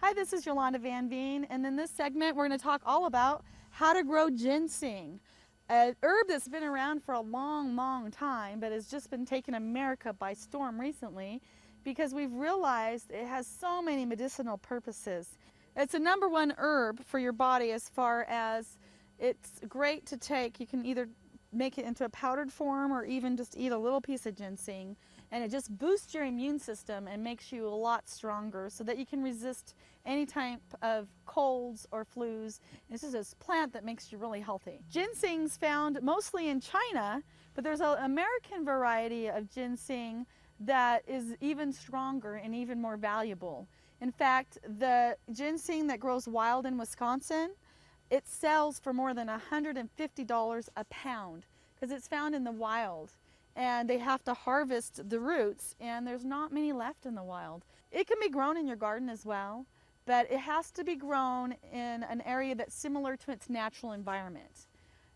Hi, this is Yolanda Van Veen, and in this segment we're going to talk all about how to grow ginseng, an herb that's been around for a long time, but has just been taking America by storm recently because we've realized it has so many medicinal purposes. It's a number one herb for your body as far as it's great to take. You can either make it into a powdered form or even just eat a little piece of ginseng, and it just boosts your immune system and makes you a lot stronger so that you can resist any type of colds or flus. This is a plant that makes you really healthy. Ginseng's found mostly in China, but there's an American variety of ginseng that is even stronger and even more valuable. In fact, the ginseng that grows wild in Wisconsin, it sells for more than $150 a pound because it's found in the wild, and they have to harvest the roots, and there's not many left in the wild. It can be grown in your garden as well, but it has to be grown in an area that's similar to its natural environment.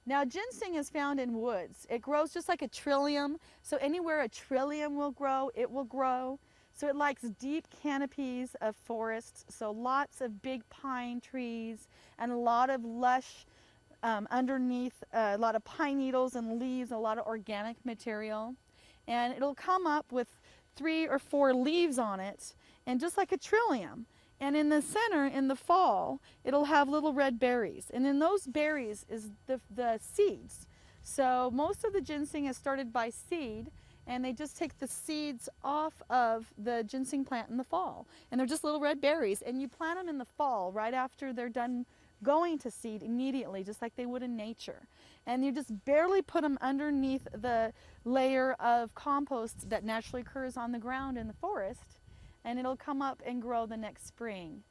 Now, ginseng is found in woods. It grows just like a trillium, so anywhere a trillium will grow, it will grow. So it likes deep canopies of forests, so lots of big pine trees and a lot of lush underneath, a lot of pine needles and leaves, a lot of organic material. And it'll come up with 3 or 4 leaves on it, and just like a trillium. And in the center, in the fall, it'll have little red berries. And in those berries is the seeds. So most of the ginseng is started by seed, and they just take the seeds off of the ginseng plant in the fall. And they're just little red berries. And you plant them in the fall, right after they're done going to seed immediately, just like they would in nature. And you just barely put them underneath the layer of compost that naturally occurs on the ground in the forest, and it'll come up and grow the next spring.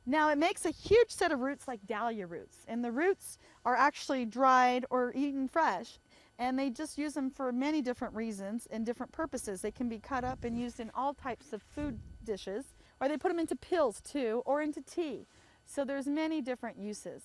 Now, it makes a huge set of roots like dahlia roots, and the roots are actually dried or eaten fresh, and they just use them for many different reasons and different purposes. They can be cut up and used in all types of food dishes, or they put them into pills too, or into tea. So there's many different uses.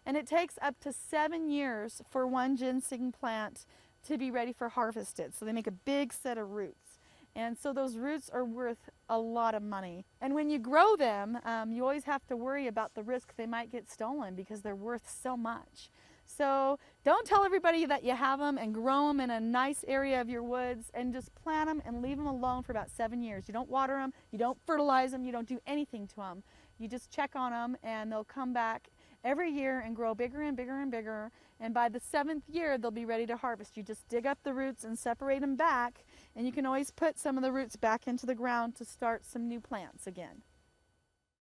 And it takes up to 7 years for one ginseng plant to be ready for harvested. So they make a big set of roots. And so those roots are worth a lot of money. And when you grow them, you always have to worry about the risk they might get stolen because they're worth so much. So don't tell everybody that you have them, and grow them in a nice area of your woods, and just plant them and leave them alone for about 7 years. You don't water them, you don't fertilize them, you don't do anything to them. You just check on them, and they'll come back every year and grow bigger and bigger and bigger. And by the 7th year, they'll be ready to harvest. You just dig up the roots and separate them back, and you can always put some of the roots back into the ground to start some new plants again.